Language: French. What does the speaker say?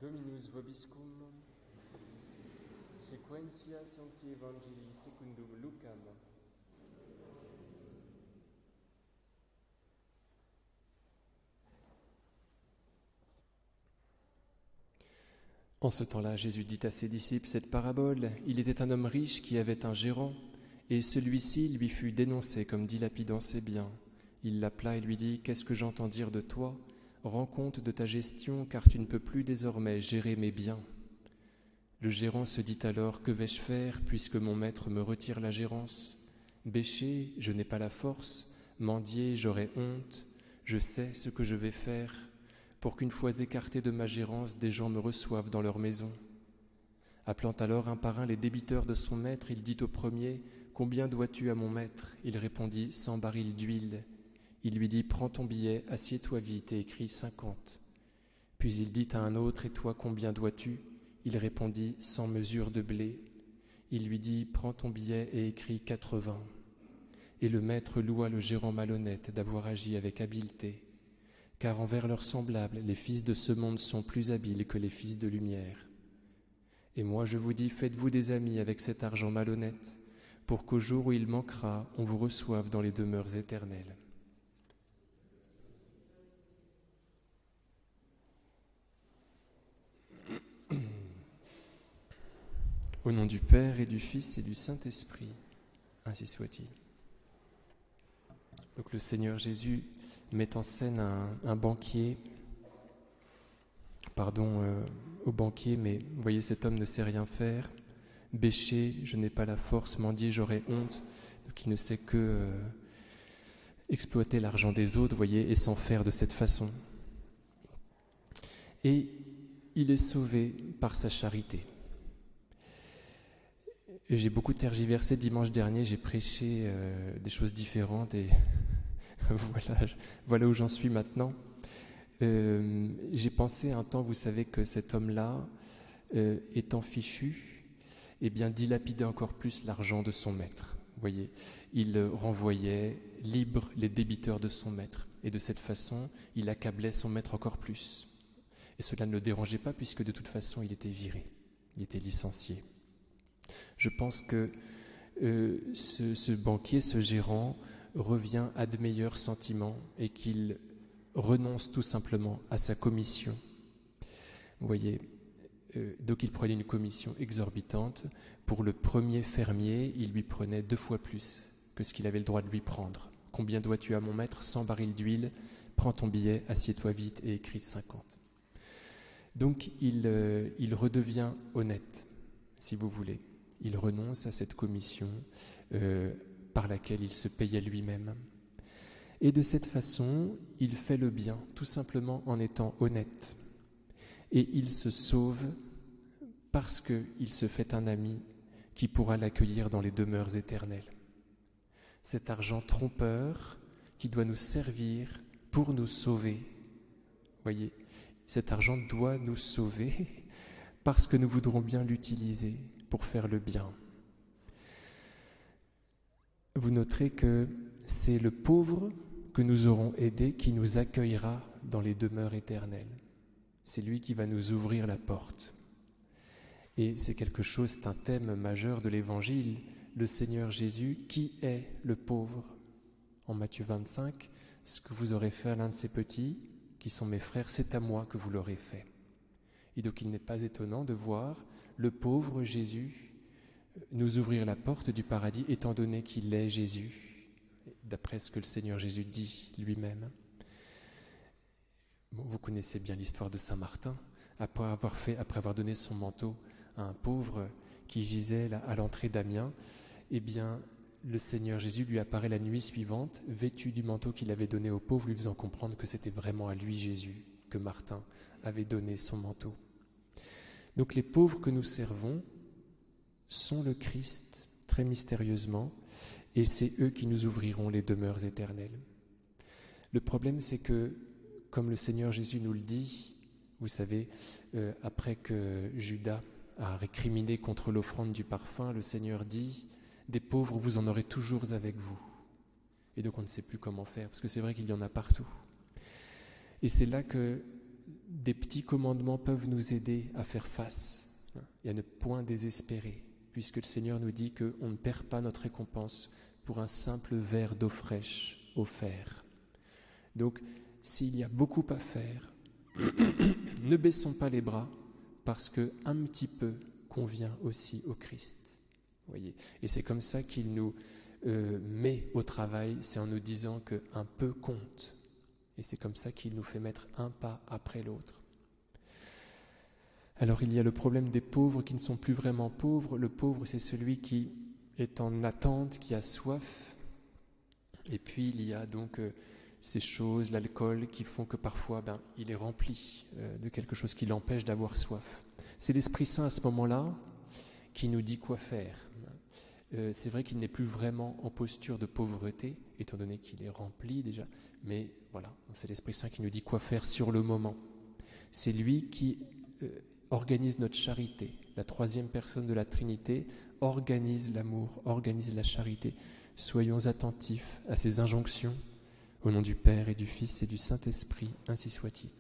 Dominus vobiscum, sequentia Sancti Evangelii secundum Lucam. En ce temps-là, Jésus dit à ses disciples cette parabole. Il était un homme riche qui avait un gérant, et celui-ci lui fut dénoncé comme dilapidant ses biens. Il l'appela et lui dit « Qu'est-ce que j'entends dire de toi ? Rends compte de ta gestion, car tu ne peux plus désormais gérer mes biens. » Le gérant se dit alors « Que vais-je faire, puisque mon maître me retire la gérance ? Bêcher, je n'ai pas la force. Mendier, j'aurai honte. Je sais ce que je vais faire, pour qu'une fois écarté de ma gérance, des gens me reçoivent dans leur maison. » Appelant alors un par un les débiteurs de son maître, il dit au premier « Combien dois-tu à mon maître ?» Il répondit « 100 barils d'huile. » Il lui dit « Prends ton billet, assieds-toi vite et écris 50. » Puis il dit à un autre « Et toi, combien dois-tu ?» Il répondit « 100 mesures de blé. » Il lui dit « Prends ton billet et écris 80. » Et le maître loua le gérant malhonnête d'avoir agi avec habileté. Car envers leurs semblables, les fils de ce monde sont plus habiles que les fils de lumière. Et moi je vous dis, faites-vous des amis avec cet argent malhonnête, pour qu'au jour où il manquera, on vous reçoive dans les demeures éternelles. Au nom du Père et du Fils et du Saint-Esprit, ainsi soit-il. Donc le Seigneur Jésus met en scène un banquier, au banquier, mais vous voyez, cet homme ne sait rien faire. Bêcher, je n'ai pas la force. Mendier, j'aurai honte. Donc il ne sait que exploiter l'argent des autres, vous voyez, et s'en faire de cette façon. Et il est sauvé par sa charité. J'ai beaucoup tergiversé dimanche dernier, j'ai prêché des choses différentes et voilà où j'en suis maintenant. J'ai pensé un temps, vous savez, que cet homme-là, étant fichu, dilapidait encore plus l'argent de son maître. Vous voyez, il renvoyait libre les débiteurs de son maître. Et de cette façon, il accablait son maître encore plus. Et cela ne le dérangeait pas puisque de toute façon, il était viré, il était licencié. Je pense que ce banquier, ce gérant, revient à de meilleurs sentiments et qu'il renonce tout simplement à sa commission. Vous voyez, donc il prenait une commission exorbitante. Pour le premier fermier, il lui prenait 2 fois plus que ce qu'il avait le droit de lui prendre. Combien dois-tu à mon maître ? 100 barils d'huile. Prends ton billet, assieds-toi vite et écris 50. Donc il redevient honnête, si vous voulez. Il renonce à cette commission par laquelle il se payait lui-même. Et de cette façon, il fait le bien, tout simplement en étant honnête. Et il se sauve parce qu'il se fait un ami qui pourra l'accueillir dans les demeures éternelles. Cet argent trompeur qui doit nous servir pour nous sauver. Voyez, cet argent doit nous sauver parce que nous voudrons bien l'utiliser pour faire le bien. Vous noterez que c'est le pauvre que nous aurons aidé qui nous accueillera dans les demeures éternelles. C'est lui qui va nous ouvrir la porte. Et c'est quelque chose, c'est un thème majeur de l'Évangile. Le Seigneur Jésus, qui est le pauvre ? En Matthieu 25, ce que vous aurez fait à l'un de ces petits, qui sont mes frères, c'est à moi que vous l'aurez fait. Et donc il n'est pas étonnant de voir le pauvre Jésus nous ouvrir la porte du paradis, étant donné qu'il est Jésus, d'après ce que le Seigneur Jésus dit lui-même. Bon, vous connaissez bien l'histoire de Saint Martin, après avoir donné son manteau à un pauvre qui gisait là, à l'entrée d'Amiens, le Seigneur Jésus lui apparaît la nuit suivante, vêtu du manteau qu'il avait donné au pauvre, lui faisant comprendre que c'était vraiment à lui, Jésus, que Martin avait donné son manteau. Donc les pauvres que nous servons sont le Christ, très mystérieusement, et c'est eux qui nous ouvriront les demeures éternelles. Le problème, c'est que, comme le Seigneur Jésus nous le dit, vous savez, après que Judas a récriminé contre l'offrande du parfum, le Seigneur dit « Des pauvres, vous en aurez toujours avec vous. » Et donc on ne sait plus comment faire, parce que c'est vrai qu'il y en a partout. Et c'est là que des petits commandements peuvent nous aider à faire face et à ne point désespérer, puisque le Seigneur nous dit qu'on ne perd pas notre récompense pour un simple verre d'eau fraîche offert. Donc, s'il y a beaucoup à faire, ne baissons pas les bras, parce qu'un petit peu convient aussi au Christ. Voyez. Et c'est comme ça qu'il nous met au travail, c'est en nous disant qu'un peu compte. Et c'est comme ça qu'il nous fait mettre un pas après l'autre. Alors il y a le problème des pauvres qui ne sont plus vraiment pauvres. Le pauvre, c'est celui qui est en attente, qui a soif. Et puis il y a donc ces choses, l'alcool, qui font que parfois il est rempli de quelque chose qui l'empêche d'avoir soif. C'est l'Esprit Saint à ce moment-là qui nous dit quoi faire. C'est vrai qu'il n'est plus vraiment en posture de pauvreté, étant donné qu'il est rempli déjà, mais voilà, c'est l'Esprit Saint qui nous dit quoi faire sur le moment. C'est lui qui organise notre charité. La troisième personne de la Trinité organise l'amour, organise la charité. Soyons attentifs à ces injonctions, au nom du Père et du Fils et du Saint-Esprit, ainsi soit-il.